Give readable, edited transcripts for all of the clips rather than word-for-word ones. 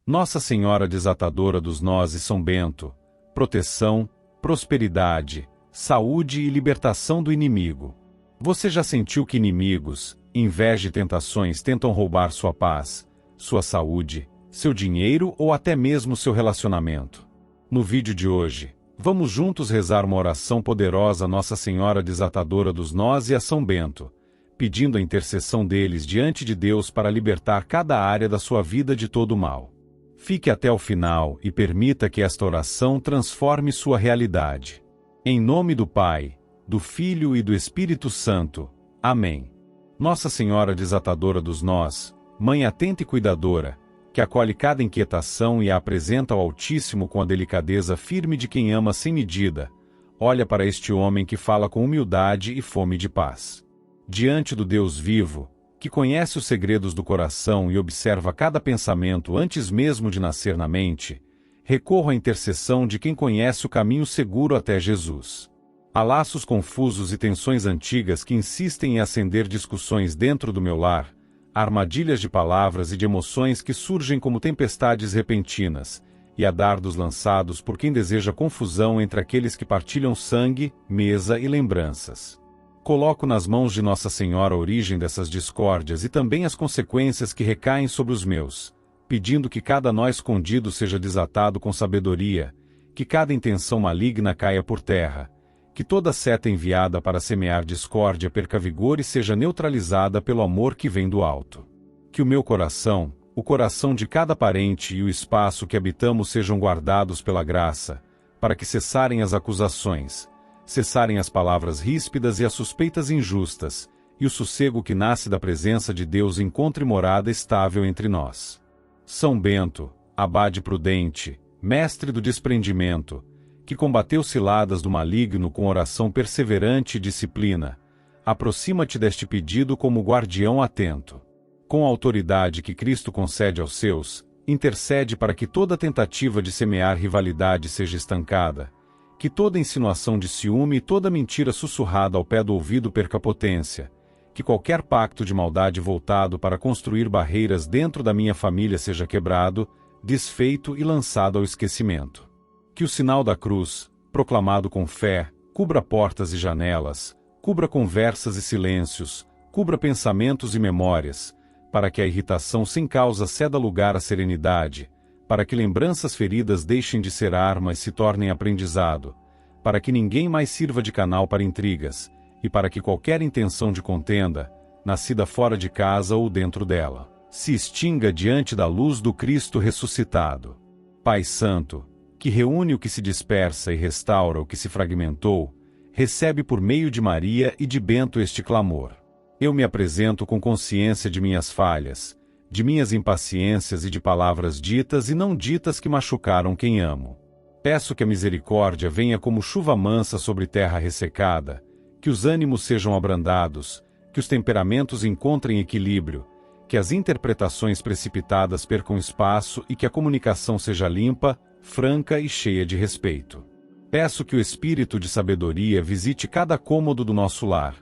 Nossa Senhora Desatadora dos Nós e São Bento, proteção, prosperidade, saúde e libertação do inimigo. Você já sentiu que inimigos, inveja e tentações tentam roubar sua paz, sua saúde, seu dinheiro ou até mesmo seu relacionamento? No vídeo de hoje, vamos juntos rezar uma oração poderosa a Nossa Senhora Desatadora dos Nós e a São Bento, pedindo a intercessão deles diante de Deus para libertar cada área da sua vida de todo o mal. Fique até o final e permita que esta oração transforme sua realidade. Em nome do Pai, do Filho e do Espírito Santo. Amém. Nossa Senhora Desatadora dos Nós, Mãe atenta e cuidadora, que acolhe cada inquietação e a apresenta ao Altíssimo com a delicadeza firme de quem ama sem medida, olha para este homem que fala com humildade e fome de paz. Diante do Deus vivo, que conhece os segredos do coração e observa cada pensamento antes mesmo de nascer na mente, recorro à intercessão de quem conhece o caminho seguro até Jesus. Há laços confusos e tensões antigas que insistem em acender discussões dentro do meu lar, armadilhas de palavras e de emoções que surgem como tempestades repentinas, e há dardos lançados por quem deseja confusão entre aqueles que partilham sangue, mesa e lembranças. Coloco nas mãos de Nossa Senhora a origem dessas discórdias e também as consequências que recaem sobre os meus, pedindo que cada nó escondido seja desatado com sabedoria, que cada intenção maligna caia por terra, que toda seta enviada para semear discórdia perca vigor e seja neutralizada pelo amor que vem do alto. Que o meu coração, o coração de cada parente e o espaço que habitamos sejam guardados pela graça, para que cessarem as acusações, cessarem as palavras ríspidas e as suspeitas injustas, e o sossego que nasce da presença de Deus encontre morada estável entre nós. São Bento, abade prudente, mestre do desprendimento, que combateu ciladas do maligno com oração perseverante e disciplina, aproxima-te deste pedido como guardião atento. Com a autoridade que Cristo concede aos seus, intercede para que toda tentativa de semear rivalidade seja estancada, que toda insinuação de ciúme e toda mentira sussurrada ao pé do ouvido perca potência, que qualquer pacto de maldade voltado para construir barreiras dentro da minha família seja quebrado, desfeito e lançado ao esquecimento. Que o sinal da cruz, proclamado com fé, cubra portas e janelas, cubra conversas e silêncios, cubra pensamentos e memórias, para que a irritação sem causa ceda lugar à serenidade, para que lembranças feridas deixem de ser arma e se tornem aprendizado, para que ninguém mais sirva de canal para intrigas, e para que qualquer intenção de contenda, nascida fora de casa ou dentro dela, se extinga diante da luz do Cristo ressuscitado. Pai Santo, que reúne o que se dispersa e restaura o que se fragmentou, recebe por meio de Maria e de Bento este clamor. Eu me apresento com consciência de minhas falhas, de minhas impaciências e de palavras ditas e não ditas que machucaram quem amo. Peço que a misericórdia venha como chuva mansa sobre terra ressecada, que os ânimos sejam abrandados, que os temperamentos encontrem equilíbrio, que as interpretações precipitadas percam espaço e que a comunicação seja limpa, franca e cheia de respeito. Peço que o espírito de sabedoria visite cada cômodo do nosso lar,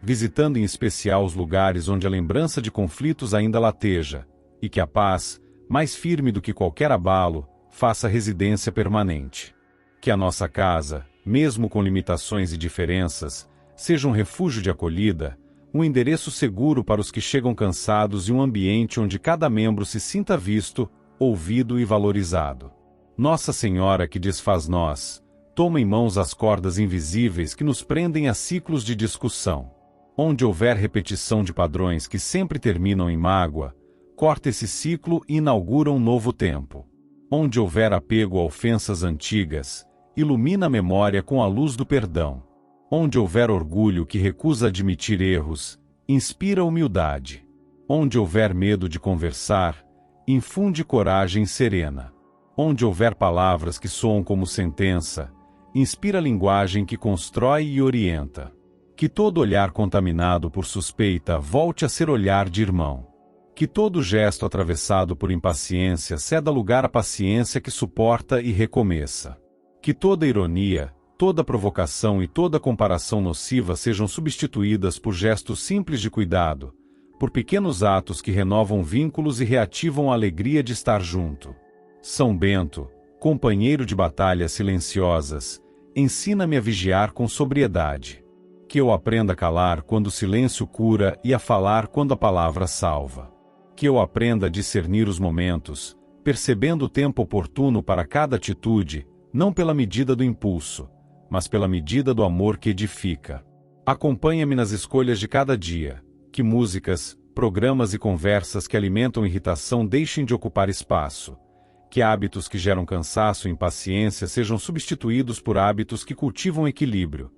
visitando em especial os lugares onde a lembrança de conflitos ainda lateja, e que a paz, mais firme do que qualquer abalo, faça residência permanente. Que a nossa casa, mesmo com limitações e diferenças, seja um refúgio de acolhida, um endereço seguro para os que chegam cansados e um ambiente onde cada membro se sinta visto, ouvido e valorizado. Nossa Senhora que desfaz nós, toma em mãos as cordas invisíveis que nos prendem a ciclos de discussão. Onde houver repetição de padrões que sempre terminam em mágoa, corta esse ciclo e inaugura um novo tempo. Onde houver apego a ofensas antigas, ilumina a memória com a luz do perdão. Onde houver orgulho que recusa admitir erros, inspira humildade. Onde houver medo de conversar, infunde coragem serena. Onde houver palavras que soam como sentença, inspira linguagem que constrói e orienta. Que todo olhar contaminado por suspeita volte a ser olhar de irmão. Que todo gesto atravessado por impaciência ceda lugar à paciência que suporta e recomeça. Que toda ironia, toda provocação e toda comparação nociva sejam substituídas por gestos simples de cuidado, por pequenos atos que renovam vínculos e reativam a alegria de estar junto. São Bento, companheiro de batalhas silenciosas, ensina-me a vigiar com sobriedade. Que eu aprenda a calar quando o silêncio cura e a falar quando a palavra salva. Que eu aprenda a discernir os momentos, percebendo o tempo oportuno para cada atitude, não pela medida do impulso, mas pela medida do amor que edifica. Acompanha-me nas escolhas de cada dia. Que músicas, programas e conversas que alimentam irritação deixem de ocupar espaço. Que hábitos que geram cansaço e impaciência sejam substituídos por hábitos que cultivam equilíbrio.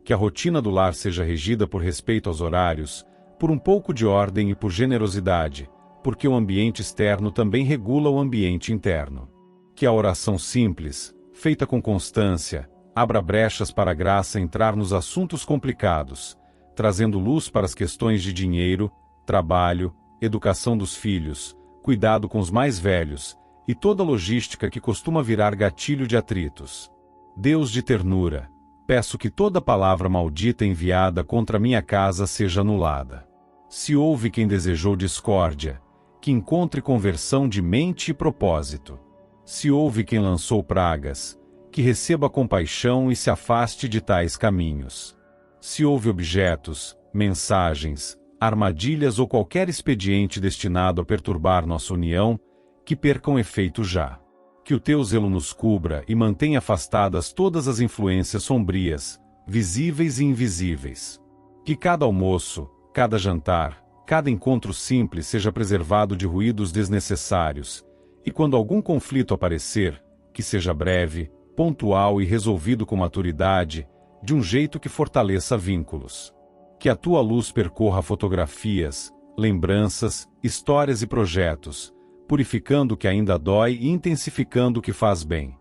Que a rotina do lar seja regida por respeito aos horários, por um pouco de ordem e por generosidade, porque o ambiente externo também regula o ambiente interno. Que a oração simples, feita com constância, abra brechas para a graça entrar nos assuntos complicados, trazendo luz para as questões de dinheiro, trabalho, educação dos filhos, cuidado com os mais velhos, e toda a logística que costuma virar gatilho de atritos. Deus de ternura, peço que toda palavra maldita enviada contra minha casa seja anulada. Se houve quem desejou discórdia, que encontre conversão de mente e propósito. Se houve quem lançou pragas, que receba compaixão e se afaste de tais caminhos. Se houve objetos, mensagens, armadilhas ou qualquer expediente destinado a perturbar nossa união, que percam efeito já. Que o teu zelo nos cubra e mantenha afastadas todas as influências sombrias, visíveis e invisíveis. Que cada almoço, cada jantar, cada encontro simples seja preservado de ruídos desnecessários, e quando algum conflito aparecer, que seja breve, pontual e resolvido com maturidade, de um jeito que fortaleça vínculos. Que a tua luz percorra fotografias, lembranças, histórias e projetos, purificando o que ainda dói e intensificando o que faz bem.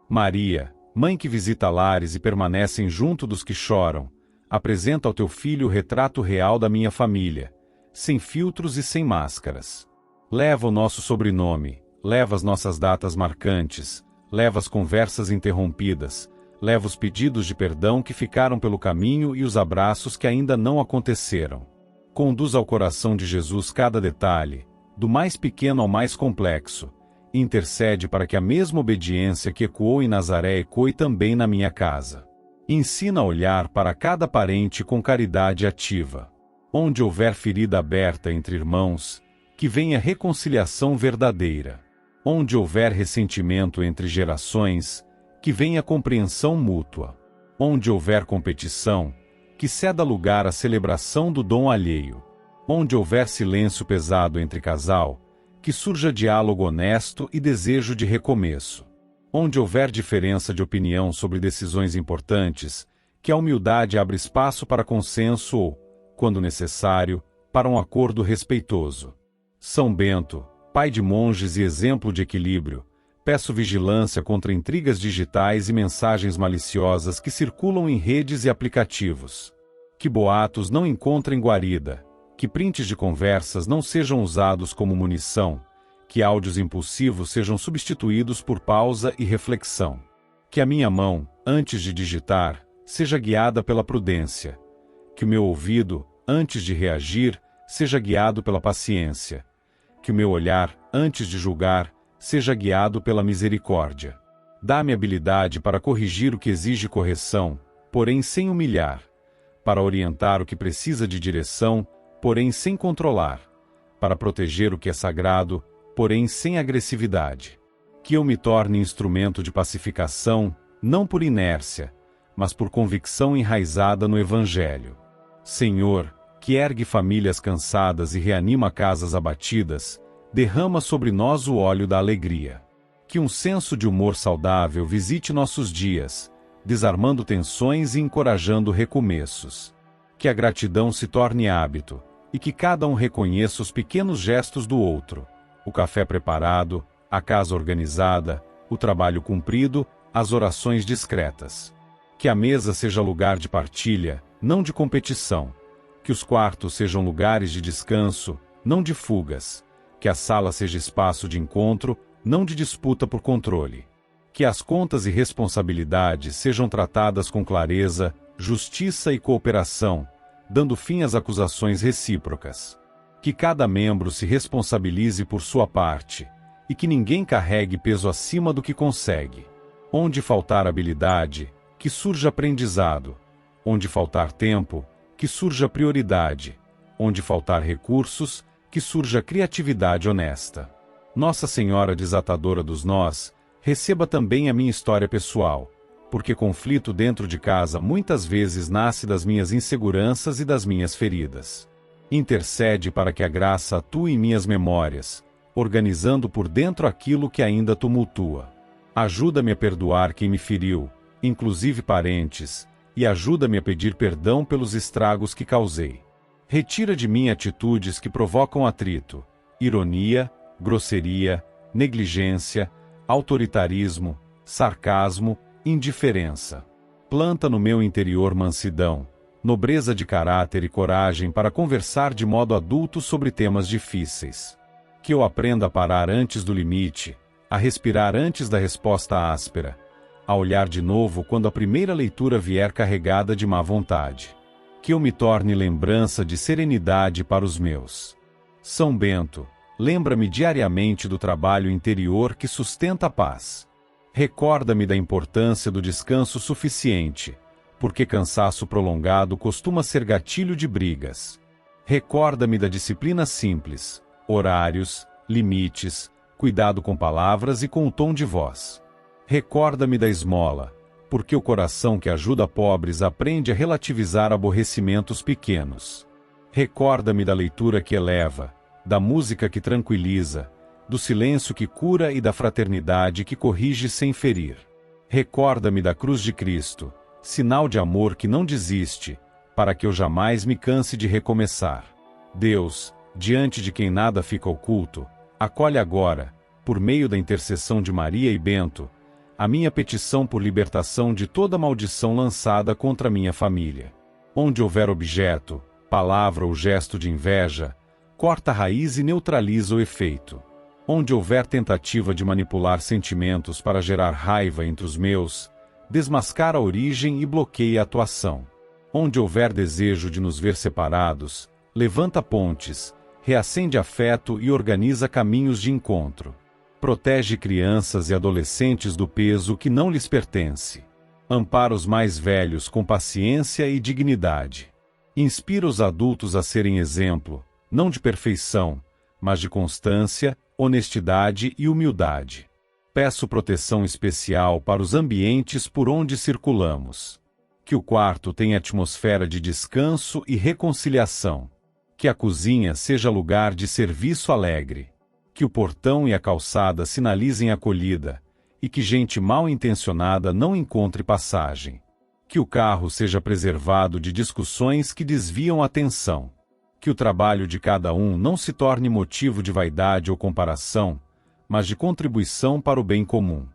Maria, mãe que visita lares e permanecem junto dos que choram, apresenta ao teu filho o retrato real da minha família, sem filtros e sem máscaras. Leva o nosso sobrenome, leva as nossas datas marcantes, leva as conversas interrompidas, leva os pedidos de perdão que ficaram pelo caminho e os abraços que ainda não aconteceram. Conduz ao coração de Jesus cada detalhe, do mais pequeno ao mais complexo, e intercede para que a mesma obediência que ecoou em Nazaré ecoe também na minha casa. Ensina a olhar para cada parente com caridade ativa. Onde houver ferida aberta entre irmãos, que venha reconciliação verdadeira. Onde houver ressentimento entre gerações, que venha compreensão mútua. Onde houver competição, que ceda lugar à celebração do dom alheio. Onde houver silêncio pesado entre casal, que surja diálogo honesto e desejo de recomeço. Onde houver diferença de opinião sobre decisões importantes, que a humildade abra espaço para consenso ou, quando necessário, para um acordo respeitoso. São Bento, pai de monges e exemplo de equilíbrio, peço vigilância contra intrigas digitais e mensagens maliciosas que circulam em redes e aplicativos. Que boatos não encontrem guarida, que prints de conversas não sejam usados como munição, que áudios impulsivos sejam substituídos por pausa e reflexão. Que a minha mão, antes de digitar, seja guiada pela prudência. Que o meu ouvido, antes de reagir, seja guiado pela paciência. Que o meu olhar, antes de julgar, seja guiado pela misericórdia. Dá-me habilidade para corrigir o que exige correção, porém sem humilhar, para orientar o que precisa de direção, porém sem controlar, para proteger o que é sagrado, porém sem agressividade. Que eu me torne instrumento de pacificação, não por inércia, mas por convicção enraizada no Evangelho. Senhor, que ergue famílias cansadas e reanima casas abatidas, derrama sobre nós o óleo da alegria. Que um senso de humor saudável visite nossos dias, desarmando tensões e encorajando recomeços. Que a gratidão se torne hábito, e que cada um reconheça os pequenos gestos do outro, o café preparado, a casa organizada, o trabalho cumprido, as orações discretas. Que a mesa seja lugar de partilha, não de competição. Que os quartos sejam lugares de descanso, não de fugas. Que a sala seja espaço de encontro, não de disputa por controle. Que as contas e responsabilidades sejam tratadas com clareza, justiça e cooperação, dando fim às acusações recíprocas. Que cada membro se responsabilize por sua parte, e que ninguém carregue peso acima do que consegue. Onde faltar habilidade, que surja aprendizado. Onde faltar tempo, que surja prioridade. Onde faltar recursos, que surja criatividade honesta. Nossa Senhora Desatadora dos Nós, receba também a minha história pessoal, porque conflito dentro de casa muitas vezes nasce das minhas inseguranças e das minhas feridas. Intercede para que a graça atue em minhas memórias, organizando por dentro aquilo que ainda tumultua. Ajuda-me a perdoar quem me feriu, inclusive parentes, e ajuda-me a pedir perdão pelos estragos que causei. Retira de mim atitudes que provocam atrito, ironia, grosseria, negligência, autoritarismo, sarcasmo, indiferença. Planta no meu interior mansidão, nobreza de caráter e coragem para conversar de modo adulto sobre temas difíceis. Que eu aprenda a parar antes do limite, a respirar antes da resposta áspera, a olhar de novo quando a primeira leitura vier carregada de má vontade. Que eu me torne lembrança de serenidade para os meus. São Bento, lembra-me diariamente do trabalho interior que sustenta a paz. Recorda-me da importância do descanso suficiente, porque cansaço prolongado costuma ser gatilho de brigas. Recorda-me da disciplina simples, horários, limites, cuidado com palavras e com o tom de voz. Recorda-me da esmola, porque o coração que ajuda pobres aprende a relativizar aborrecimentos pequenos. Recorda-me da leitura que eleva, da música que tranquiliza, do silêncio que cura e da fraternidade que corrige sem ferir. Recorda-me da cruz de Cristo, sinal de amor que não desiste, para que eu jamais me canse de recomeçar. Deus, diante de quem nada fica oculto, acolhe agora, por meio da intercessão de Maria e Bento, a minha petição por libertação de toda maldição lançada contra minha família. Onde houver objeto, palavra ou gesto de inveja, corta a raiz e neutraliza o efeito. Onde houver tentativa de manipular sentimentos para gerar raiva entre os meus, desmascara a origem e bloqueia a atuação. Onde houver desejo de nos ver separados, levanta pontes, reacende afeto e organiza caminhos de encontro. Protege crianças e adolescentes do peso que não lhes pertence. Ampara os mais velhos com paciência e dignidade. Inspira os adultos a serem exemplo, não de perfeição, mas de constância, honestidade e humildade. Peço proteção especial para os ambientes por onde circulamos. Que o quarto tenha atmosfera de descanso e reconciliação. Que a cozinha seja lugar de serviço alegre. Que o portão e a calçada sinalizem acolhida, e que gente mal intencionada não encontre passagem. Que o carro seja preservado de discussões que desviam a atenção. Que o trabalho de cada um não se torne motivo de vaidade ou comparação, mas de contribuição para o bem comum.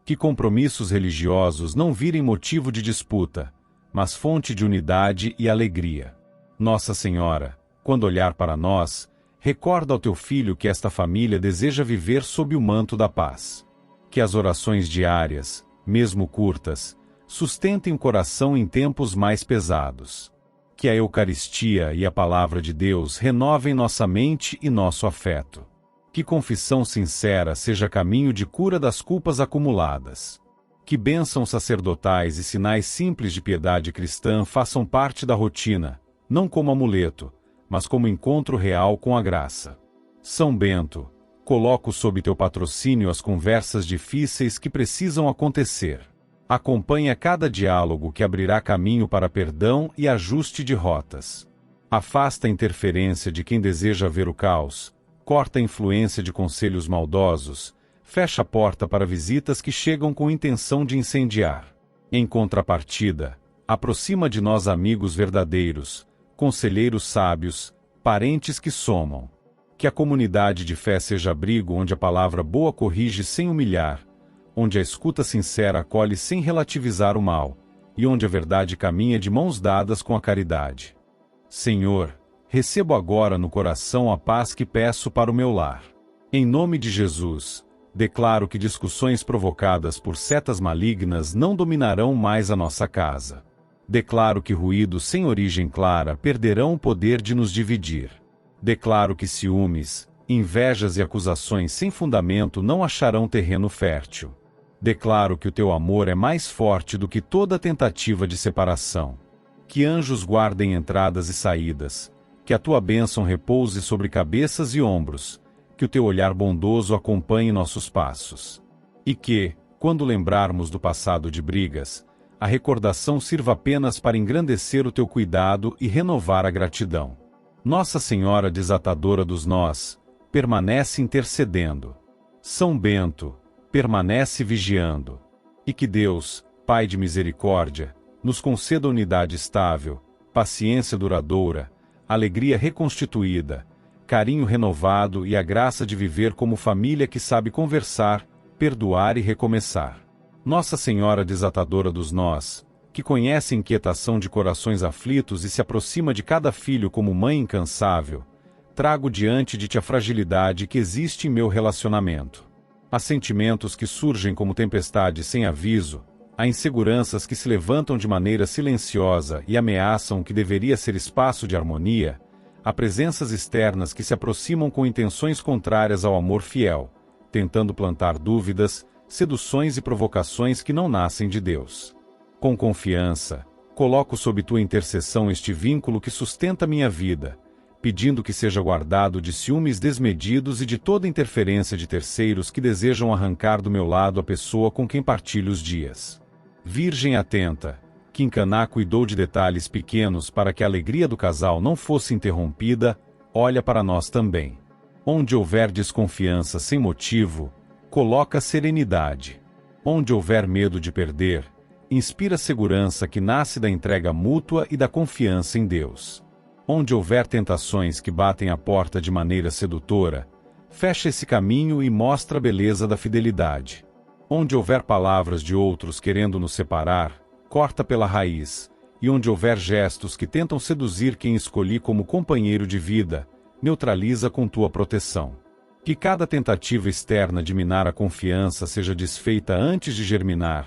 Que compromissos religiosos não virem motivo de disputa, mas fonte de unidade e alegria. Nossa Senhora, quando olhar para nós, recorda ao teu filho que esta família deseja viver sob o manto da paz. Que as orações diárias, mesmo curtas, sustentem o coração em tempos mais pesados. Que a Eucaristia e a Palavra de Deus renovem nossa mente e nosso afeto. Que confissão sincera seja caminho de cura das culpas acumuladas. Que bênçãos sacerdotais e sinais simples de piedade cristã façam parte da rotina, não como amuleto, mas como encontro real com a graça. São Bento, coloco sob teu patrocínio as conversas difíceis que precisam acontecer. Acompanha cada diálogo que abrirá caminho para perdão e ajuste de rotas. Afasta a interferência de quem deseja ver o caos, corta a influência de conselhos maldosos, fecha a porta para visitas que chegam com intenção de incendiar. Em contrapartida, aproxima de nós amigos verdadeiros, conselheiros sábios, parentes que somam. Que a comunidade de fé seja abrigo onde a palavra boa corrige sem humilhar, onde a escuta sincera acolhe sem relativizar o mal, e onde a verdade caminha de mãos dadas com a caridade. Senhor, recebo agora no coração a paz que peço para o meu lar. Em nome de Jesus, declaro que discussões provocadas por setas malignas não dominarão mais a nossa casa. Declaro que ruídos sem origem clara perderão o poder de nos dividir. Declaro que ciúmes, Invejas e acusações sem fundamento não acharão terreno fértil. Declaro que o teu amor é mais forte do que toda tentativa de separação. Que anjos guardem entradas e saídas, que a tua bênção repouse sobre cabeças e ombros, que o teu olhar bondoso acompanhe nossos passos. E que, quando lembrarmos do passado de brigas, a recordação sirva apenas para engrandecer o teu cuidado e renovar a gratidão. Nossa Senhora desatadora dos nós, permanece intercedendo. São Bento, permanece vigiando. E que Deus, Pai de misericórdia, nos conceda unidade estável, paciência duradoura, alegria reconstituída, carinho renovado e a graça de viver como família que sabe conversar, perdoar e recomeçar. Nossa Senhora desatadora dos nós, que conhece a inquietação de corações aflitos e se aproxima de cada filho como mãe incansável, trago diante de ti a fragilidade que existe em meu relacionamento. Há sentimentos que surgem como tempestades sem aviso, há inseguranças que se levantam de maneira silenciosa e ameaçam o que deveria ser espaço de harmonia, há presenças externas que se aproximam com intenções contrárias ao amor fiel, tentando plantar dúvidas, seduções e provocações que não nascem de Deus. Com confiança, coloco sob tua intercessão este vínculo que sustenta minha vida, pedindo que seja guardado de ciúmes desmedidos e de toda interferência de terceiros que desejam arrancar do meu lado a pessoa com quem partilho os dias. Virgem atenta, que em Caná cuidou de detalhes pequenos para que a alegria do casal não fosse interrompida, olha para nós também. Onde houver desconfiança sem motivo, coloca serenidade. Onde houver medo de perder, inspira segurança que nasce da entrega mútua e da confiança em Deus. Onde houver tentações que batem a porta de maneira sedutora, fecha esse caminho e mostra a beleza da fidelidade. Onde houver palavras de outros querendo nos separar, corta pela raiz, e onde houver gestos que tentam seduzir quem escolhi como companheiro de vida, neutraliza com tua proteção. Que cada tentativa externa de minar a confiança seja desfeita antes de germinar,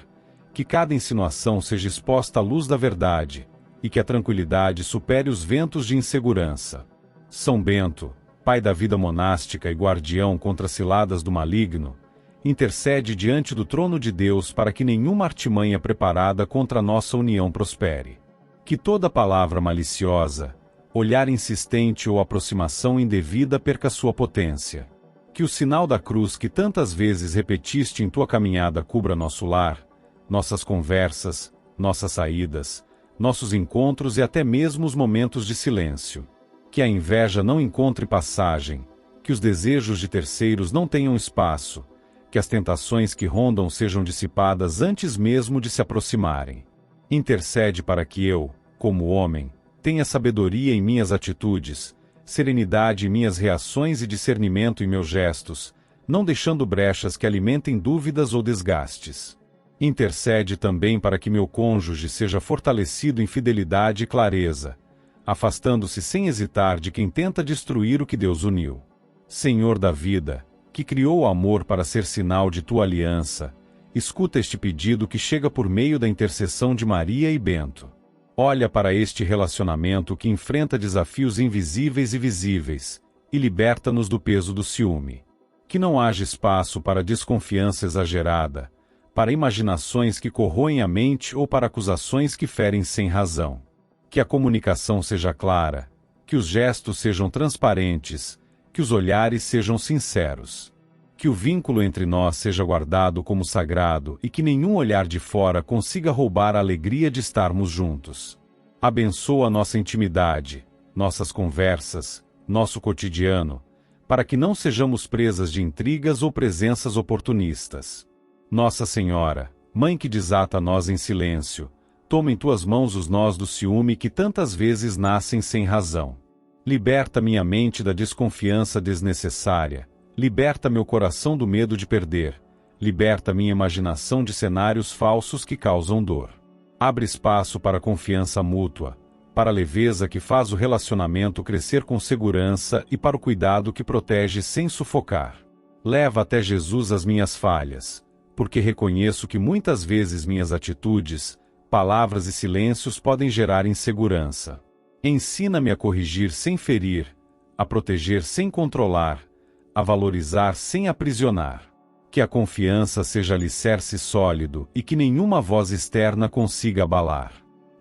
que cada insinuação seja exposta à luz da verdade, e que a tranquilidade supere os ventos de insegurança. São Bento, pai da vida monástica e guardião contra as ciladas do maligno, intercede diante do trono de Deus para que nenhuma artimanha preparada contra a nossa união prospere. Que toda palavra maliciosa, olhar insistente ou aproximação indevida perca sua potência. Que o sinal da cruz que tantas vezes repetiste em tua caminhada cubra nosso lar, nossas conversas, nossas saídas, nossos encontros e até mesmo os momentos de silêncio. Que a inveja não encontre passagem, que os desejos de terceiros não tenham espaço, que as tentações que rondam sejam dissipadas antes mesmo de se aproximarem. Intercede para que eu, como homem, tenha sabedoria em minhas atitudes, serenidade em minhas reações e discernimento em meus gestos, não deixando brechas que alimentem dúvidas ou desgastes. Intercede também para que meu cônjuge seja fortalecido em fidelidade e clareza, afastando-se sem hesitar de quem tenta destruir o que Deus uniu. Senhor da vida, que criou o amor para ser sinal de tua aliança, escuta este pedido que chega por meio da intercessão de Maria e Bento. Olha para este relacionamento que enfrenta desafios invisíveis e visíveis, e liberta-nos do peso do ciúme. Que não haja espaço para desconfiança exagerada, para imaginações que corroem a mente ou para acusações que ferem sem razão. Que a comunicação seja clara, que os gestos sejam transparentes, que os olhares sejam sinceros. Que o vínculo entre nós seja guardado como sagrado e que nenhum olhar de fora consiga roubar a alegria de estarmos juntos. Abençoa nossa intimidade, nossas conversas, nosso cotidiano, para que não sejamos presas de intrigas ou presenças oportunistas. Nossa Senhora, Mãe que desata nós em silêncio, toma em tuas mãos os nós do ciúme que tantas vezes nascem sem razão. Liberta minha mente da desconfiança desnecessária, liberta meu coração do medo de perder, liberta minha imaginação de cenários falsos que causam dor. Abre espaço para a confiança mútua, para a leveza que faz o relacionamento crescer com segurança e para o cuidado que protege sem sufocar. Leva até Jesus as minhas falhas, porque reconheço que muitas vezes minhas atitudes, palavras e silêncios podem gerar insegurança. Ensina-me a corrigir sem ferir, a proteger sem controlar, a valorizar sem aprisionar. Que a confiança seja alicerce sólido e que nenhuma voz externa consiga abalar.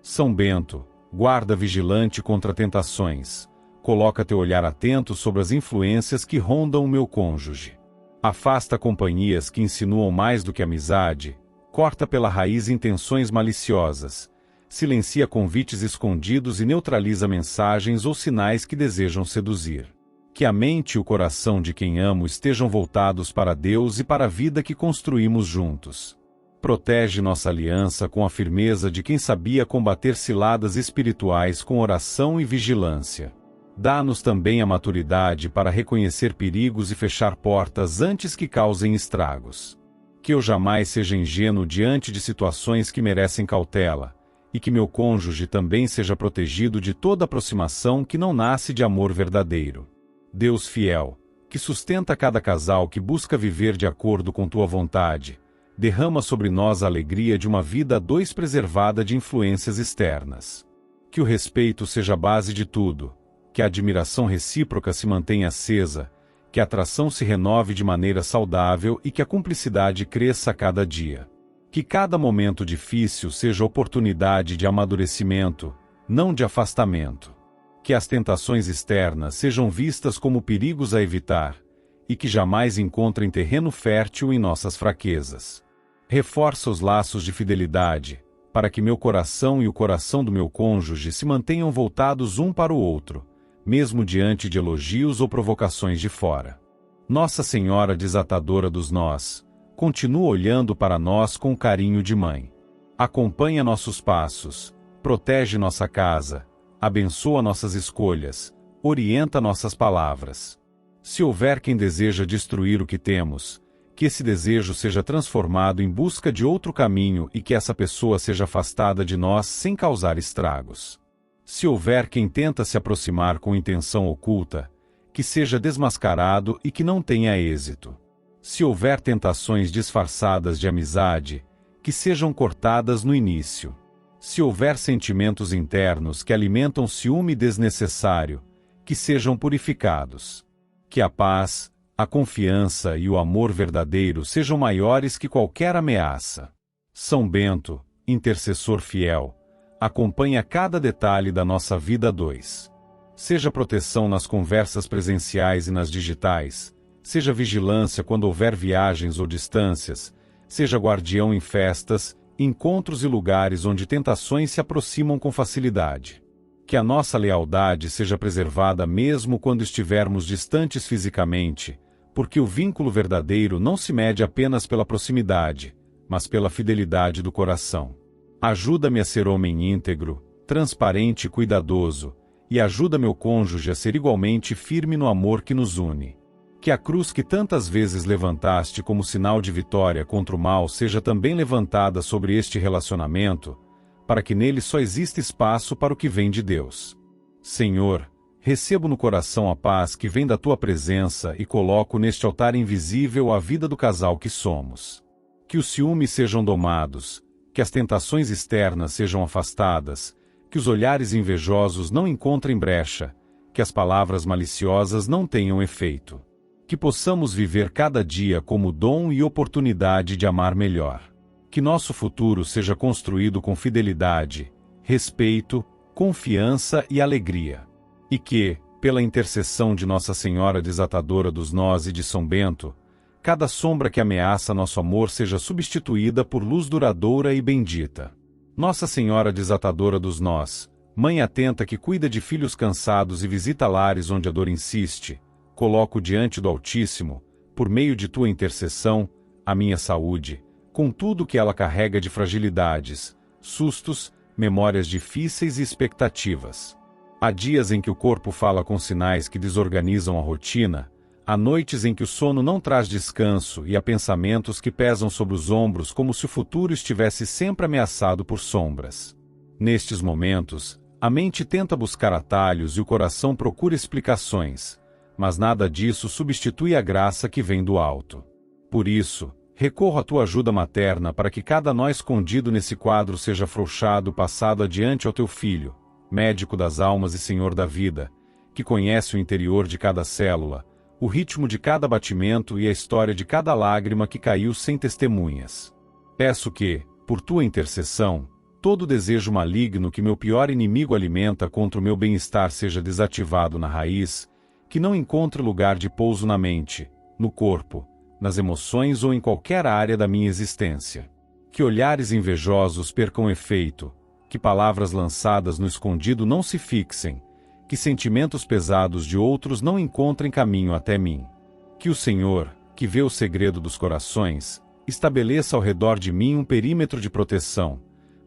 São Bento, guarda vigilante contra tentações. Coloca teu olhar atento sobre as influências que rondam o meu cônjuge. Afasta companhias que insinuam mais do que amizade, corta pela raiz intenções maliciosas, silencia convites escondidos e neutraliza mensagens ou sinais que desejam seduzir. Que a mente e o coração de quem amo estejam voltados para Deus e para a vida que construímos juntos. Protege nossa aliança com a firmeza de quem sabia combater ciladas espirituais com oração e vigilância. Dá-nos também a maturidade para reconhecer perigos e fechar portas antes que causem estragos. Que eu jamais seja ingênuo diante de situações que merecem cautela, e que meu cônjuge também seja protegido de toda aproximação que não nasce de amor verdadeiro. Deus fiel, que sustenta cada casal que busca viver de acordo com tua vontade, derrama sobre nós a alegria de uma vida a dois preservada de influências externas. Que o respeito seja a base de tudo, que a admiração recíproca se mantenha acesa, que a atração se renove de maneira saudável e que a cumplicidade cresça a cada dia. Que cada momento difícil seja oportunidade de amadurecimento, não de afastamento. Que as tentações externas sejam vistas como perigos a evitar, e que jamais encontrem terreno fértil em nossas fraquezas. Reforça os laços de fidelidade, para que meu coração e o coração do meu cônjuge se mantenham voltados um para o outro, mesmo diante de elogios ou provocações de fora. Nossa Senhora desatadora dos nós, continua olhando para nós com carinho de mãe. Acompanha nossos passos, protege nossa casa, abençoa nossas escolhas, orienta nossas palavras. Se houver quem deseja destruir o que temos, que esse desejo seja transformado em busca de outro caminho e que essa pessoa seja afastada de nós sem causar estragos. Se houver quem tenta se aproximar com intenção oculta, que seja desmascarado e que não tenha êxito. Se houver tentações disfarçadas de amizade, que sejam cortadas no início. Se houver sentimentos internos que alimentam ciúme desnecessário, que sejam purificados. Que a paz, a confiança e o amor verdadeiro sejam maiores que qualquer ameaça. São Bento, intercessor fiel, acompanha cada detalhe da nossa vida a dois. Seja proteção nas conversas presenciais e nas digitais, seja vigilância quando houver viagens ou distâncias, seja guardião em festas, encontros e lugares onde tentações se aproximam com facilidade. Que a nossa lealdade seja preservada mesmo quando estivermos distantes fisicamente, porque o vínculo verdadeiro não se mede apenas pela proximidade, mas pela fidelidade do coração. Ajuda-me a ser homem íntegro, transparente e cuidadoso, e ajuda meu cônjuge a ser igualmente firme no amor que nos une. Que a cruz que tantas vezes levantaste como sinal de vitória contra o mal seja também levantada sobre este relacionamento, para que nele só exista espaço para o que vem de Deus. Senhor, recebo no coração a paz que vem da Tua presença e coloco neste altar invisível a vida do casal que somos. Que os ciúmes sejam domados, que as tentações externas sejam afastadas, que os olhares invejosos não encontrem brecha, que as palavras maliciosas não tenham efeito. Que possamos viver cada dia como dom e oportunidade de amar melhor. Que nosso futuro seja construído com fidelidade, respeito, confiança e alegria. E que, pela intercessão de Nossa Senhora desatadora dos nós e de São Bento, cada sombra que ameaça nosso amor seja substituída por luz duradoura e bendita. Nossa Senhora desatadora dos nós, Mãe atenta que cuida de filhos cansados e visita lares onde a dor insiste, coloco diante do Altíssimo, por meio de tua intercessão, a minha saúde, com tudo que ela carrega de fragilidades, sustos, memórias difíceis e expectativas. Há dias em que o corpo fala com sinais que desorganizam a rotina, há noites em que o sono não traz descanso e há pensamentos que pesam sobre os ombros como se o futuro estivesse sempre ameaçado por sombras. Nestes momentos, a mente tenta buscar atalhos e o coração procura explicações, mas nada disso substitui a graça que vem do alto. Por isso, recorro à tua ajuda materna para que cada nó escondido nesse quadro seja afrouxado, passado adiante ao teu Filho, médico das almas e Senhor da vida, que conhece o interior de cada célula, o ritmo de cada batimento e a história de cada lágrima que caiu sem testemunhas. Peço que, por tua intercessão, todo desejo maligno que meu pior inimigo alimenta contra o meu bem-estar seja desativado na raiz, que não encontre lugar de pouso na mente, no corpo, nas emoções ou em qualquer área da minha existência. Que olhares invejosos percam efeito, que palavras lançadas no escondido não se fixem, que sentimentos pesados de outros não encontrem caminho até mim. Que o Senhor, que vê o segredo dos corações, estabeleça ao redor de mim um perímetro de proteção,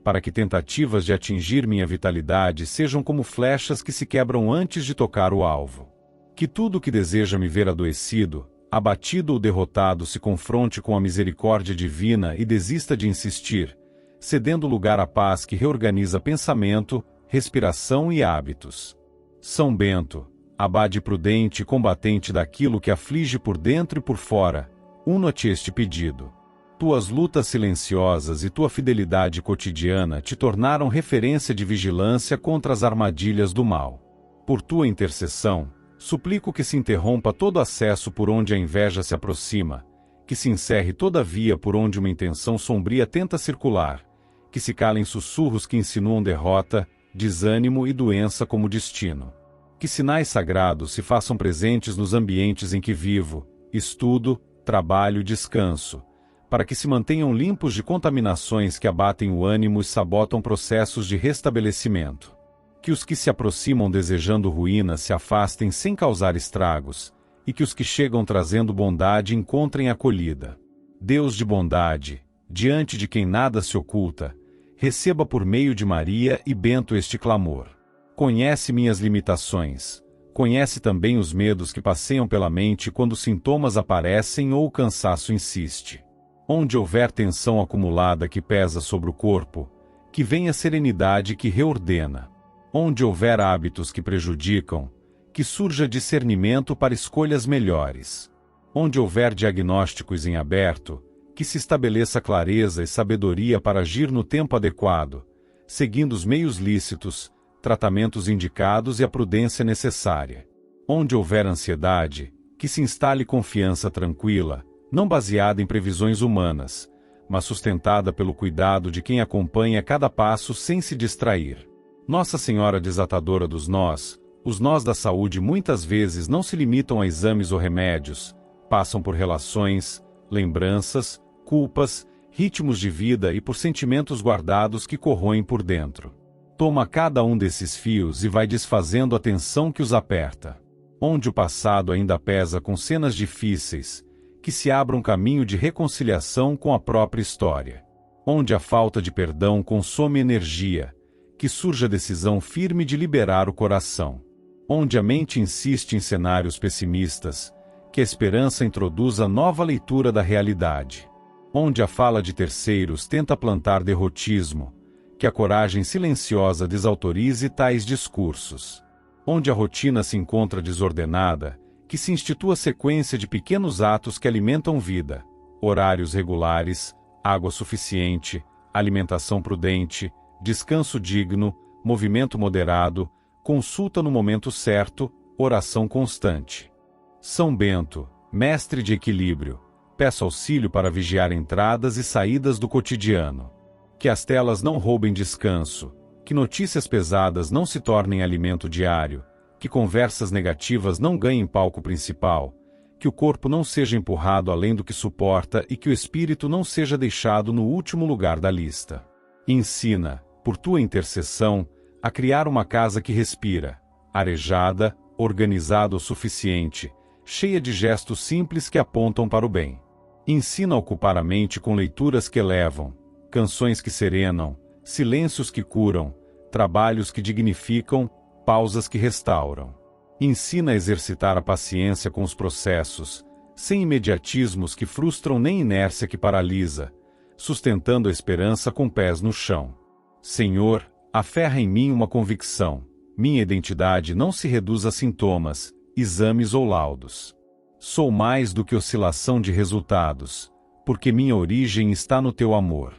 para que tentativas de atingir minha vitalidade sejam como flechas que se quebram antes de tocar o alvo. Que tudo que deseja me ver adoecido, abatido ou derrotado se confronte com a misericórdia divina e desista de insistir, cedendo lugar à paz que reorganiza pensamento, respiração e hábitos. São Bento, abade prudente e combatente daquilo que aflige por dentro e por fora, uno-te este pedido. Tuas lutas silenciosas e tua fidelidade cotidiana te tornaram referência de vigilância contra as armadilhas do mal. Por tua intercessão, suplico que se interrompa todo acesso por onde a inveja se aproxima, que se encerre toda via por onde uma intenção sombria tenta circular, que se calem sussurros que insinuam derrota, desânimo e doença como destino. Que sinais sagrados se façam presentes nos ambientes em que vivo, estudo, trabalho e descanso, para que se mantenham limpos de contaminações que abatem o ânimo e sabotam processos de restabelecimento. Que os que se aproximam desejando ruína se afastem sem causar estragos, e que os que chegam trazendo bondade encontrem acolhida. Deus de bondade, diante de quem nada se oculta, receba por meio de Maria e Bento este clamor. Conhece minhas limitações, conhece também os medos que passeiam pela mente quando sintomas aparecem ou o cansaço insiste. Onde houver tensão acumulada que pesa sobre o corpo, que venha serenidade que reordena. Onde houver hábitos que prejudicam, que surja discernimento para escolhas melhores. Onde houver diagnósticos em aberto, que se estabeleça clareza e sabedoria para agir no tempo adequado, seguindo os meios lícitos, tratamentos indicados e a prudência necessária. Onde houver ansiedade, que se instale confiança tranquila, não baseada em previsões humanas, mas sustentada pelo cuidado de quem acompanha cada passo sem se distrair. Nossa Senhora desatadora dos nós, os nós da saúde muitas vezes não se limitam a exames ou remédios, passam por relações, lembranças, culpas, ritmos de vida e por sentimentos guardados que corroem por dentro. Toma cada um desses fios e vai desfazendo a tensão que os aperta. Onde o passado ainda pesa com cenas difíceis, que se abra um caminho de reconciliação com a própria história. Onde a falta de perdão consome energia, que surja a decisão firme de liberar o coração. Onde a mente insiste em cenários pessimistas, que a esperança introduza nova leitura da realidade. Onde a fala de terceiros tenta plantar derrotismo, que a coragem silenciosa desautorize tais discursos. Onde a rotina se encontra desordenada, que se institua sequência de pequenos atos que alimentam vida, horários regulares, água suficiente, alimentação prudente, descanso digno, movimento moderado, consulta no momento certo, oração constante. São Bento, mestre de equilíbrio, peço auxílio para vigiar entradas e saídas do cotidiano. Que as telas não roubem descanso, que notícias pesadas não se tornem alimento diário, que conversas negativas não ganhem palco principal, que o corpo não seja empurrado além do que suporta e que o espírito não seja deixado no último lugar da lista. Ensina, por tua intercessão, a criar uma casa que respira, arejada, organizada o suficiente, cheia de gestos simples que apontam para o bem. Ensina a ocupar a mente com leituras que elevam, canções que serenam, silêncios que curam, trabalhos que dignificam, pausas que restauram. Ensina a exercitar a paciência com os processos, sem imediatismos que frustram nem inércia que paralisa, sustentando a esperança com pés no chão. Senhor, aferra em mim uma convicção, minha identidade não se reduz a sintomas, exames ou laudos. Sou mais do que oscilação de resultados, porque minha origem está no teu amor.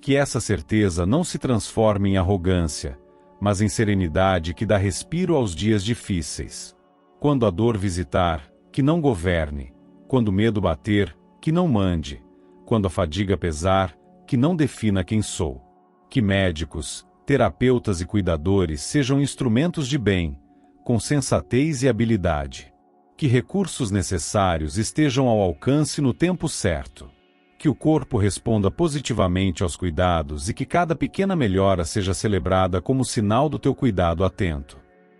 Que essa certeza não se transforme em arrogância, mas em serenidade que dá respiro aos dias difíceis. Quando a dor visitar, que não governe, quando o medo bater, que não mande, quando a fadiga pesar, que não defina quem sou. Que médicos, terapeutas e cuidadores sejam instrumentos de bem, com sensatez e habilidade. Que recursos necessários estejam ao alcance no tempo certo. Que o corpo responda positivamente aos cuidados e que cada pequena melhora seja celebrada como sinal do teu cuidado atento.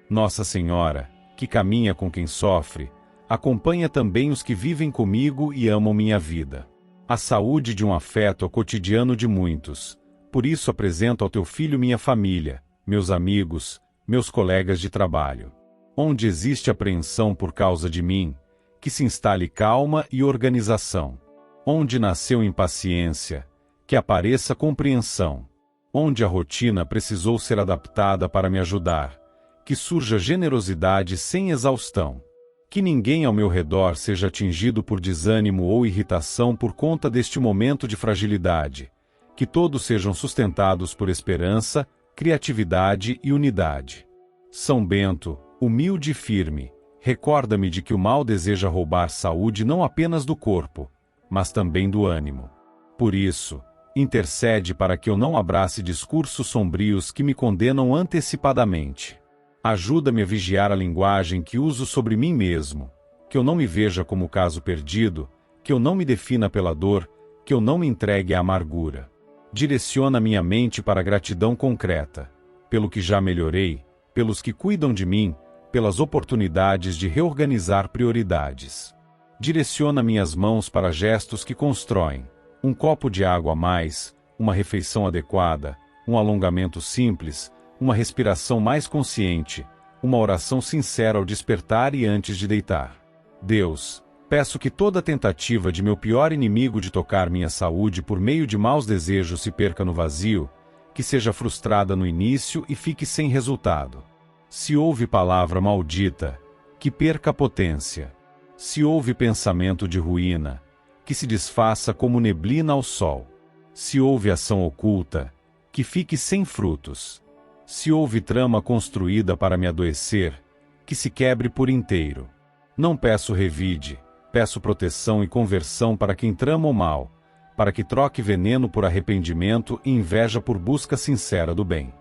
Nossa Senhora, que caminha com quem sofre, acompanha também os que vivem comigo e amam minha vida. A saúde de um afeto é cotidiano de muitos, por isso apresento ao teu filho minha família, meus amigos, meus colegas de trabalho. Onde existe apreensão por causa de mim, que se instale calma e organização. Onde nasceu impaciência, que apareça compreensão. Onde a rotina precisou ser adaptada para me ajudar, que surja generosidade sem exaustão. Que ninguém ao meu redor seja atingido por desânimo ou irritação por conta deste momento de fragilidade. Que todos sejam sustentados por esperança, criatividade e unidade. São Bento, humilde e firme, recorda-me de que o mal deseja roubar saúde não apenas do corpo, mas também do ânimo. Por isso, intercede para que eu não abrace discursos sombrios que me condenam antecipadamente. Ajuda-me a vigiar a linguagem que uso sobre mim mesmo, que eu não me veja como caso perdido, que eu não me defina pela dor, que eu não me entregue à amargura. Direciona minha mente para a gratidão concreta, pelo que já melhorei, pelos que cuidam de mim, pelas oportunidades de reorganizar prioridades. Direciona minhas mãos para gestos que constroem, um copo de água a mais, uma refeição adequada, um alongamento simples, uma respiração mais consciente, uma oração sincera ao despertar e antes de deitar. Deus, peço que toda tentativa de meu pior inimigo de tocar minha saúde por meio de maus desejos se perca no vazio, que seja frustrada no início e fique sem resultado. Se houve palavra maldita, que perca a potência. Se houve pensamento de ruína, que se desfaça como neblina ao sol. Se houve ação oculta, que fique sem frutos. Se houve trama construída para me adoecer, que se quebre por inteiro. Não peço revide, peço proteção e conversão para quem trama o mal, para que troque veneno por arrependimento e inveja por busca sincera do bem.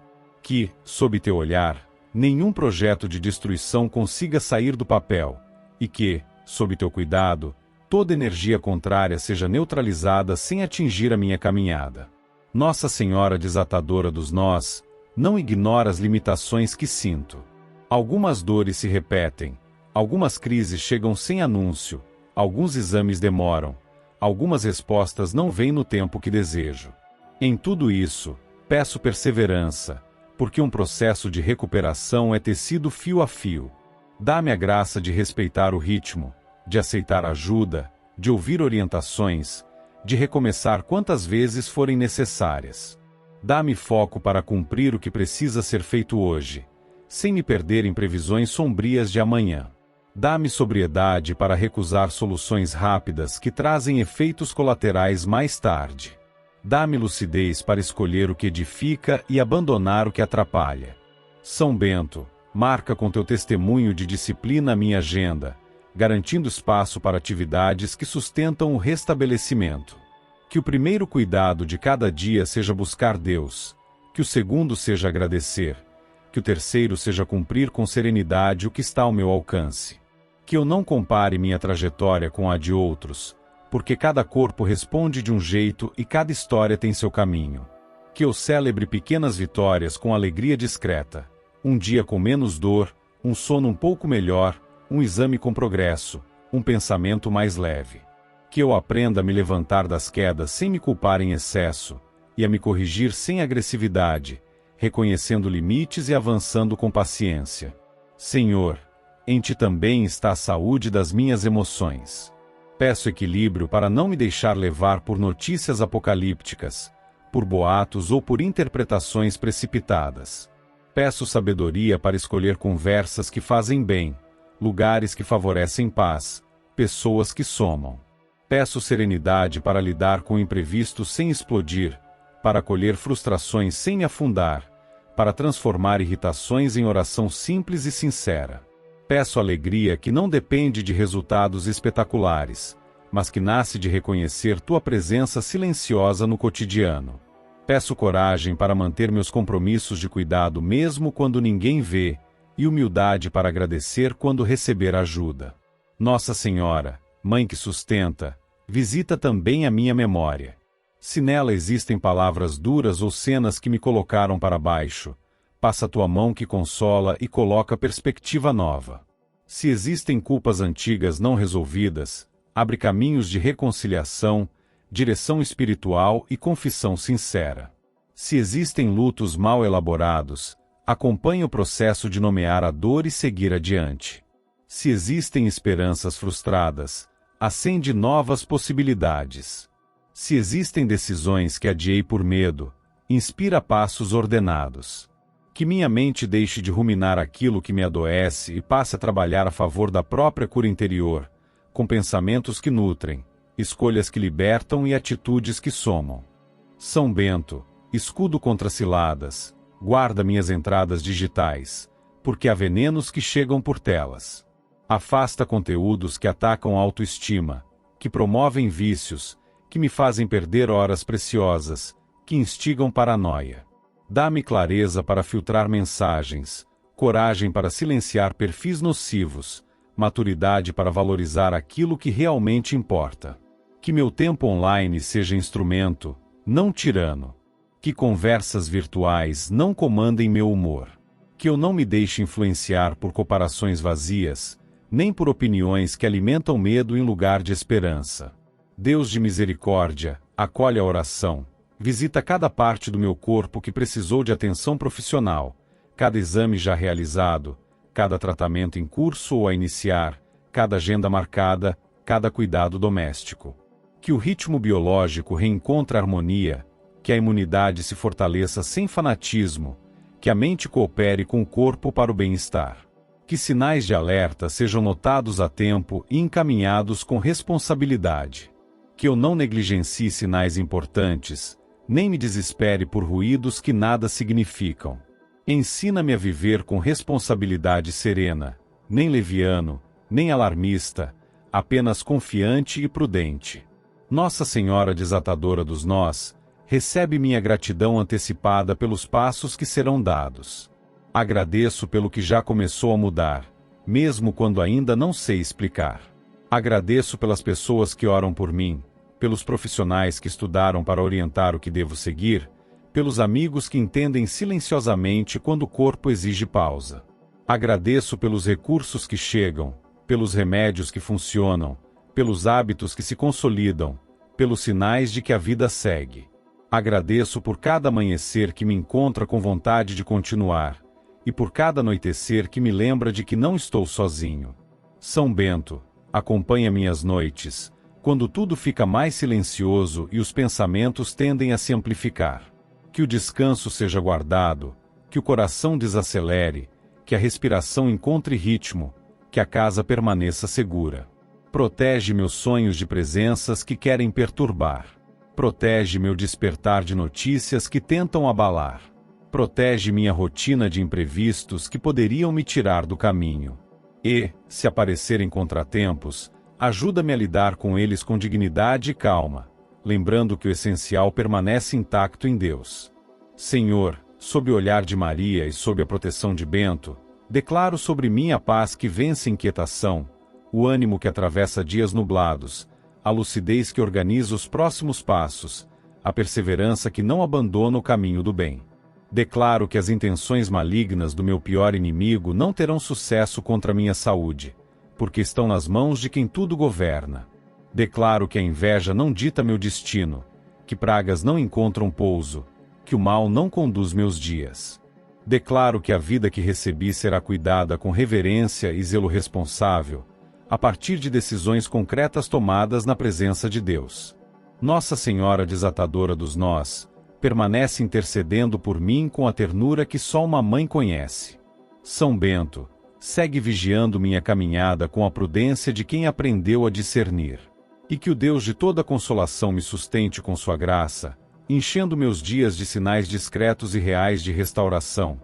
Que, sob teu olhar, nenhum projeto de destruição consiga sair do papel, e que, sob teu cuidado, toda energia contrária seja neutralizada sem atingir a minha caminhada. Nossa Senhora desatadora dos nós, não ignora as limitações que sinto. Algumas dores se repetem, algumas crises chegam sem anúncio, alguns exames demoram, algumas respostas não vêm no tempo que desejo. Em tudo isso, peço perseverança, porque um processo de recuperação é tecido fio a fio. Dá-me a graça de respeitar o ritmo, de aceitar ajuda, de ouvir orientações, de recomeçar quantas vezes forem necessárias. Dá-me foco para cumprir o que precisa ser feito hoje, sem me perder em previsões sombrias de amanhã. Dá-me sobriedade para recusar soluções rápidas que trazem efeitos colaterais mais tarde. Dá-me lucidez para escolher o que edifica e abandonar o que atrapalha. São Bento, marca com teu testemunho de disciplina a minha agenda, garantindo espaço para atividades que sustentam o restabelecimento. Que o primeiro cuidado de cada dia seja buscar Deus, que o segundo seja agradecer, que o terceiro seja cumprir com serenidade o que está ao meu alcance. Que eu não compare minha trajetória com a de outros, porque cada corpo responde de um jeito e cada história tem seu caminho. Que eu celebre pequenas vitórias com alegria discreta, um dia com menos dor, um sono um pouco melhor, um exame com progresso, um pensamento mais leve. Que eu aprenda a me levantar das quedas sem me culpar em excesso, e a me corrigir sem agressividade, reconhecendo limites e avançando com paciência. Senhor, em Ti também está a saúde das minhas emoções. Peço equilíbrio para não me deixar levar por notícias apocalípticas, por boatos ou por interpretações precipitadas. Peço sabedoria para escolher conversas que fazem bem, lugares que favorecem paz, pessoas que somam. Peço serenidade para lidar com imprevistos sem explodir, para acolher frustrações sem me afundar, para transformar irritações em oração simples e sincera. Peço alegria que não depende de resultados espetaculares, mas que nasce de reconhecer tua presença silenciosa no cotidiano. Peço coragem para manter meus compromissos de cuidado mesmo quando ninguém vê, e humildade para agradecer quando receber ajuda. Nossa Senhora, Mãe que sustenta, visita também a minha memória. Se nela existem palavras duras ou cenas que me colocaram para baixo, passa tua mão que consola e coloca perspectiva nova. Se existem culpas antigas não resolvidas, abre caminhos de reconciliação, direção espiritual e confissão sincera. Se existem lutos mal elaborados, acompanha o processo de nomear a dor e seguir adiante. Se existem esperanças frustradas, acende novas possibilidades. Se existem decisões que adiei por medo, inspira passos ordenados. Que minha mente deixe de ruminar aquilo que me adoece e passe a trabalhar a favor da própria cura interior, com pensamentos que nutrem, escolhas que libertam e atitudes que somam. São Bento, escudo contra ciladas, guarda minhas entradas digitais, porque há venenos que chegam por telas. Afasta conteúdos que atacam a autoestima, que promovem vícios, que me fazem perder horas preciosas, que instigam paranoia. Dá-me clareza para filtrar mensagens, coragem para silenciar perfis nocivos, maturidade para valorizar aquilo que realmente importa. Que meu tempo online seja instrumento, não tirano. Que conversas virtuais não comandem meu humor. Que eu não me deixe influenciar por comparações vazias, nem por opiniões que alimentam medo em lugar de esperança. Deus de misericórdia, acolhe a oração, visita cada parte do meu corpo que precisou de atenção profissional, cada exame já realizado, cada tratamento em curso ou a iniciar, cada agenda marcada, cada cuidado doméstico. Que o ritmo biológico reencontre harmonia, que a imunidade se fortaleça sem fanatismo, que a mente coopere com o corpo para o bem-estar. Que sinais de alerta sejam notados a tempo e encaminhados com responsabilidade. Que eu não negligencie sinais importantes, nem me desespere por ruídos que nada significam. Ensina-me a viver com responsabilidade serena, nem leviano, nem alarmista, apenas confiante e prudente. Nossa Senhora desatadora dos nós, recebe minha gratidão antecipada pelos passos que serão dados. Agradeço pelo que já começou a mudar, mesmo quando ainda não sei explicar. Agradeço pelas pessoas que oram por mim, pelos profissionais que estudaram para orientar o que devo seguir, pelos amigos que entendem silenciosamente quando o corpo exige pausa. Agradeço pelos recursos que chegam, pelos remédios que funcionam, pelos hábitos que se consolidam, pelos sinais de que a vida segue. Agradeço por cada amanhecer que me encontra com vontade de continuar, e por cada anoitecer que me lembra de que não estou sozinho. São Bento, acompanha minhas noites, quando tudo fica mais silencioso e os pensamentos tendem a se amplificar. Que o descanso seja guardado, que o coração desacelere, que a respiração encontre ritmo, que a casa permaneça segura. Protege meus sonhos de presenças que querem perturbar. Protege meu despertar de notícias que tentam abalar. Protege minha rotina de imprevistos que poderiam me tirar do caminho. E, se aparecerem contratempos, ajuda-me a lidar com eles com dignidade e calma, lembrando que o essencial permanece intacto em Deus. Senhor, sob o olhar de Maria e sob a proteção de Bento, declaro sobre mim a paz que vence a inquietação, o ânimo que atravessa dias nublados, a lucidez que organiza os próximos passos, a perseverança que não abandona o caminho do bem. Declaro que as intenções malignas do meu pior inimigo não terão sucesso contra minha saúde, porque estão nas mãos de quem tudo governa. Declaro que a inveja não dita meu destino, que pragas não encontram pouso, que o mal não conduz meus dias. Declaro que a vida que recebi será cuidada com reverência e zelo responsável, a partir de decisões concretas tomadas na presença de Deus. Nossa Senhora desatadora dos nós, permanece intercedendo por mim com a ternura que só uma mãe conhece. São Bento, segue vigiando minha caminhada com a prudência de quem aprendeu a discernir. E que o Deus de toda consolação me sustente com sua graça, enchendo meus dias de sinais discretos e reais de restauração,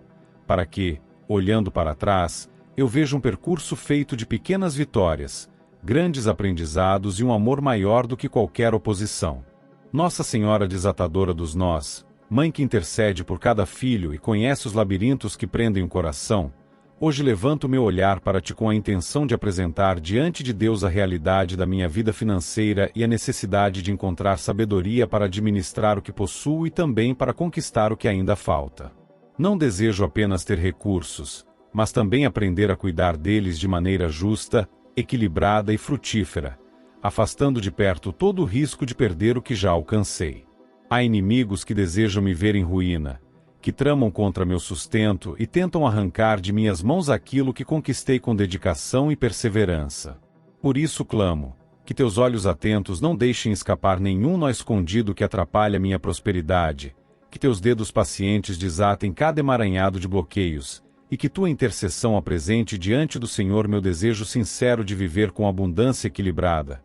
para que, olhando para trás, Eu vejo um percurso feito de pequenas vitórias, grandes aprendizados e um amor maior do que qualquer oposição. Nossa Senhora desatadora dos nós, Mãe que intercede por cada filho e conhece os labirintos que prendem o coração, hoje levanto meu olhar para ti com a intenção de apresentar diante de Deus a realidade da minha vida financeira e a necessidade de encontrar sabedoria para administrar o que possuo e também para conquistar o que ainda falta. Não desejo apenas ter recursos, mas também aprender a cuidar deles de maneira justa, equilibrada e frutífera, afastando de perto todo o risco de perder o que já alcancei. Há inimigos que desejam me ver em ruína, que tramam contra meu sustento e tentam arrancar de minhas mãos aquilo que conquistei com dedicação e perseverança. Por isso clamo, que teus olhos atentos não deixem escapar nenhum nó escondido que atrapalhe a minha prosperidade, que teus dedos pacientes desatem cada emaranhado de bloqueios, e que tua intercessão apresente diante do Senhor meu desejo sincero de viver com abundância equilibrada,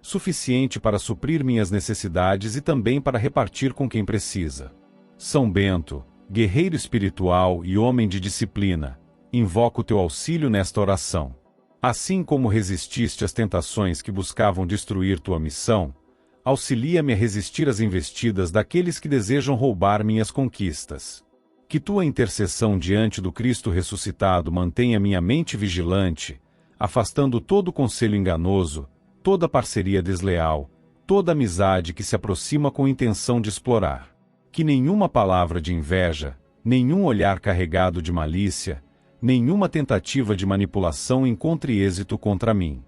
suficiente para suprir minhas necessidades e também para repartir com quem precisa. São Bento, guerreiro espiritual e homem de disciplina, invoco teu auxílio nesta oração. Assim como resististe às tentações que buscavam destruir tua missão, auxilia-me a resistir às investidas daqueles que desejam roubar minhas conquistas. Que tua intercessão diante do Cristo ressuscitado mantenha minha mente vigilante, afastando todo conselho enganoso, toda parceria desleal, toda amizade que se aproxima com intenção de explorar. Que nenhuma palavra de inveja, nenhum olhar carregado de malícia, nenhuma tentativa de manipulação encontre êxito contra mim.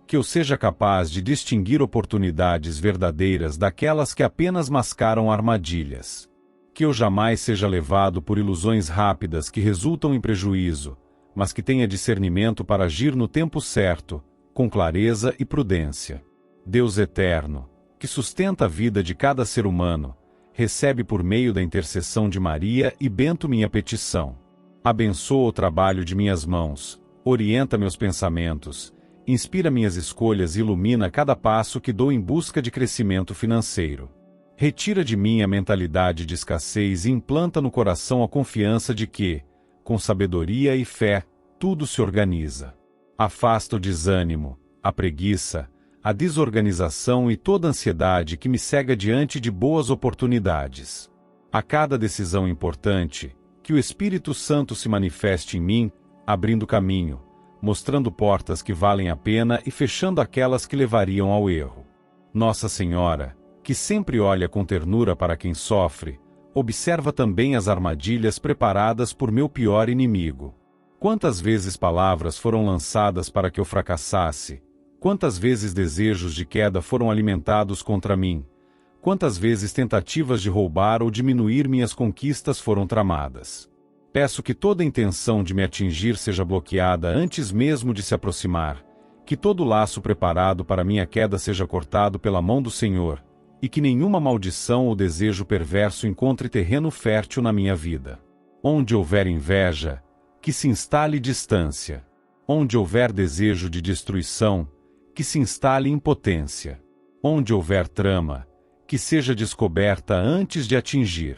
Que eu seja capaz de distinguir oportunidades verdadeiras daquelas que apenas mascaram armadilhas. Que eu jamais seja levado por ilusões rápidas que resultam em prejuízo, mas que tenha discernimento para agir no tempo certo, com clareza e prudência. Deus eterno, que sustenta a vida de cada ser humano, recebe por meio da intercessão de Maria e Bento minha petição. Abençoa o trabalho de minhas mãos, orienta meus pensamentos, inspira minhas escolhas e ilumina cada passo que dou em busca de crescimento financeiro. Retira de mim a mentalidade de escassez e implanta no coração a confiança de que, com sabedoria e fé, tudo se organiza. Afasta o desânimo, a preguiça, a desorganização e toda a ansiedade que me cega diante de boas oportunidades. A cada decisão importante, que o Espírito Santo se manifeste em mim, abrindo caminho, mostrando portas que valem a pena e fechando aquelas que levariam ao erro. Nossa Senhora, que sempre olha com ternura para quem sofre, observa também as armadilhas preparadas por meu pior inimigo. Quantas vezes palavras foram lançadas para que eu fracassasse? Quantas vezes desejos de queda foram alimentados contra mim? Quantas vezes tentativas de roubar ou diminuir minhas conquistas foram tramadas? Peço que toda intenção de me atingir seja bloqueada antes mesmo de se aproximar, que todo laço preparado para minha queda seja cortado pela mão do Senhor, e que nenhuma maldição ou desejo perverso encontre terreno fértil na minha vida. Onde houver inveja, que se instale distância. Onde houver desejo de destruição, que se instale impotência. Onde houver trama, que seja descoberta antes de atingir.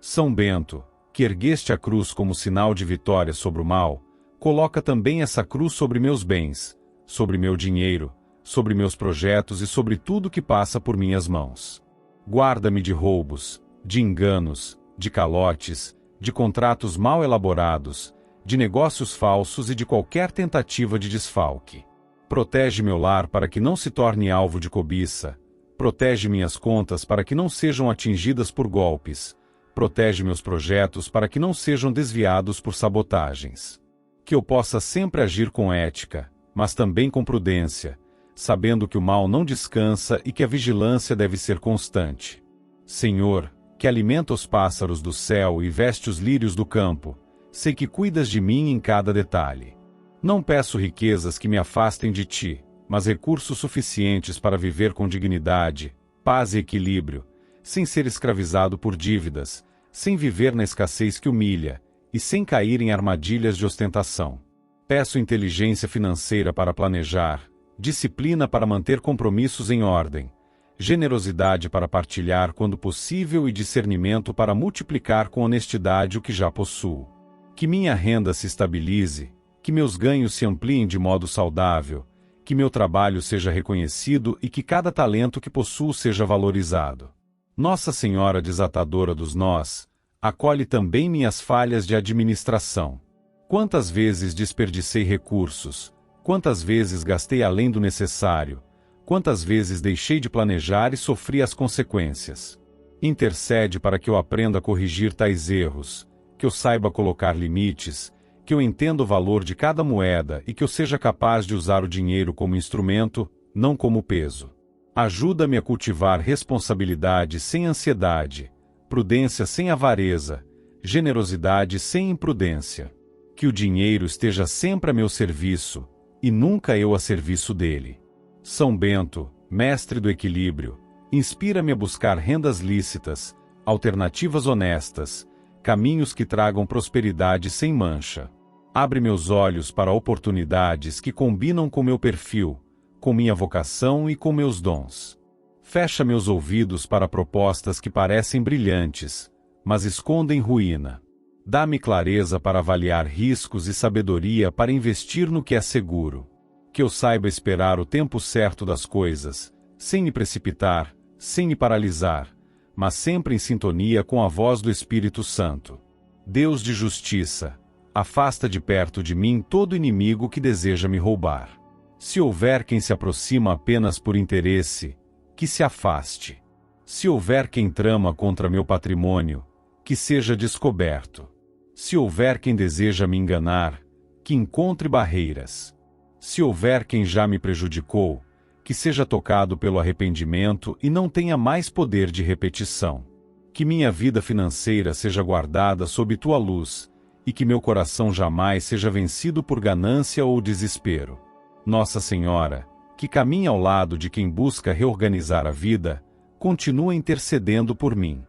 São Bento, que ergueste a cruz como sinal de vitória sobre o mal, coloca também essa cruz sobre meus bens, sobre meu dinheiro, sobre meus projetos e sobre tudo que passa por minhas mãos. Guarda-me de roubos, de enganos, de calotes, de contratos mal elaborados, de negócios falsos e de qualquer tentativa de desfalque. Protege meu lar para que não se torne alvo de cobiça. Protege minhas contas para que não sejam atingidas por golpes. Protege meus projetos para que não sejam desviados por sabotagens. Que eu possa sempre agir com ética, mas também com prudência, sabendo que o mal não descansa e que a vigilância deve ser constante. Senhor, que alimenta os pássaros do céu e veste os lírios do campo, sei que cuidas de mim em cada detalhe. Não peço riquezas que me afastem de ti, mas recursos suficientes para viver com dignidade, paz e equilíbrio, sem ser escravizado por dívidas, sem viver na escassez que humilha, e sem cair em armadilhas de ostentação. Peço inteligência financeira para planejar, disciplina para manter compromissos em ordem, generosidade para partilhar quando possível e discernimento para multiplicar com honestidade o que já possuo. Que minha renda se estabilize, Que meus ganhos se ampliem de modo saudável, que meu trabalho seja reconhecido e que cada talento que possuo seja valorizado. Nossa Senhora desatadora dos nós, acolhe também minhas falhas de administração. Quantas vezes desperdicei recursos, quantas vezes gastei além do necessário, quantas vezes deixei de planejar e sofri as consequências. Intercede para que eu aprenda a corrigir tais erros, que eu saiba colocar limites, que eu entenda o valor de cada moeda e que eu seja capaz de usar o dinheiro como instrumento, não como peso. Ajuda-me a cultivar responsabilidade sem ansiedade, prudência sem avareza, generosidade sem imprudência. Que o dinheiro esteja sempre a meu serviço, e nunca eu a serviço dele. São Bento, mestre do equilíbrio, inspira-me a buscar rendas lícitas, alternativas honestas, caminhos que tragam prosperidade sem mancha. Abre meus olhos para oportunidades que combinam com meu perfil, com minha vocação e com meus dons. Fecha meus ouvidos para propostas que parecem brilhantes, mas escondem ruína. Dá-me clareza para avaliar riscos e sabedoria para investir no que é seguro. Que eu saiba esperar o tempo certo das coisas, sem me precipitar, sem me paralisar, mas sempre em sintonia com a voz do Espírito Santo. Deus de justiça, afasta de perto de mim todo inimigo que deseja me roubar. Se houver quem se aproxima apenas por interesse, que se afaste. Se houver quem trama contra meu patrimônio, que seja descoberto. Se houver quem deseja me enganar, que encontre barreiras. Se houver quem já me prejudicou, que seja tocado pelo arrependimento e não tenha mais poder de repetição. Que minha vida financeira seja guardada sob tua luz, e que meu coração jamais seja vencido por ganância ou desespero. Nossa Senhora, que caminha ao lado de quem busca reorganizar a vida, continua intercedendo por mim.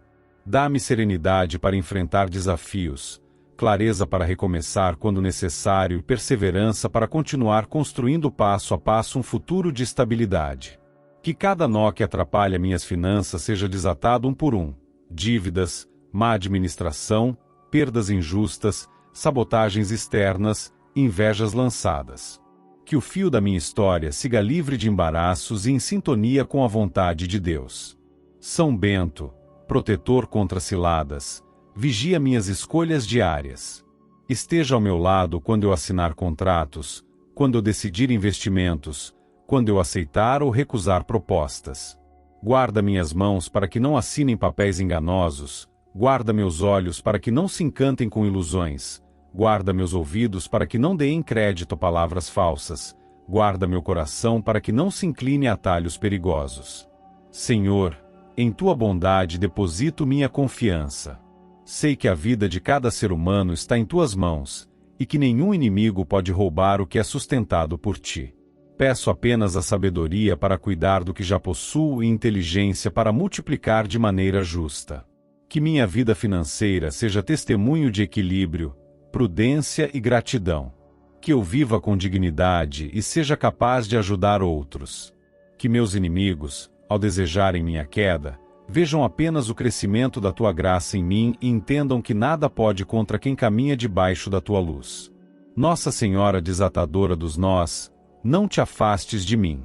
Dá-me serenidade para enfrentar desafios, clareza para recomeçar quando necessário e perseverança para continuar construindo passo a passo um futuro de estabilidade. Que cada nó que atrapalha minhas finanças seja desatado um por um. Dívidas, má administração, perdas injustas, sabotagens externas, invejas lançadas. Que o fio da minha história siga livre de embaraços e em sintonia com a vontade de Deus. São Bento, protetor contra ciladas, vigia minhas escolhas diárias. Esteja ao meu lado quando eu assinar contratos, quando eu decidir investimentos, quando eu aceitar ou recusar propostas. Guarda minhas mãos para que não assinem papéis enganosos, guarda meus olhos para que não se encantem com ilusões, guarda meus ouvidos para que não deem crédito a palavras falsas, guarda meu coração para que não se incline a atalhos perigosos. Senhor, em tua bondade deposito minha confiança. Sei que a vida de cada ser humano está em tuas mãos, e que nenhum inimigo pode roubar o que é sustentado por ti. Peço apenas a sabedoria para cuidar do que já possuo e inteligência para multiplicar de maneira justa. Que minha vida financeira seja testemunho de equilíbrio, prudência e gratidão. Que eu viva com dignidade e seja capaz de ajudar outros. Que meus inimigos, ao desejarem minha queda, vejam apenas o crescimento da tua graça em mim e entendam que nada pode contra quem caminha debaixo da tua luz. Nossa Senhora desatadora dos nós, não te afastes de mim.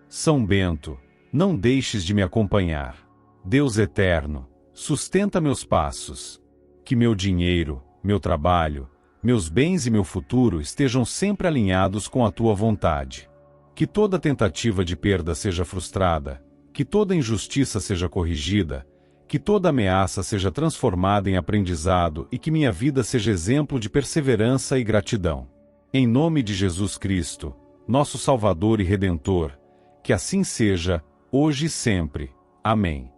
São Bento, não deixes de me acompanhar. Deus eterno, sustenta meus passos. Que meu dinheiro, meu trabalho, meus bens e meu futuro estejam sempre alinhados com a tua vontade. Que toda tentativa de perda seja frustrada, que toda injustiça seja corrigida, que toda ameaça seja transformada em aprendizado e que minha vida seja exemplo de perseverança e gratidão. Em nome de Jesus Cristo, nosso Salvador e Redentor, que assim seja, hoje e sempre. Amém.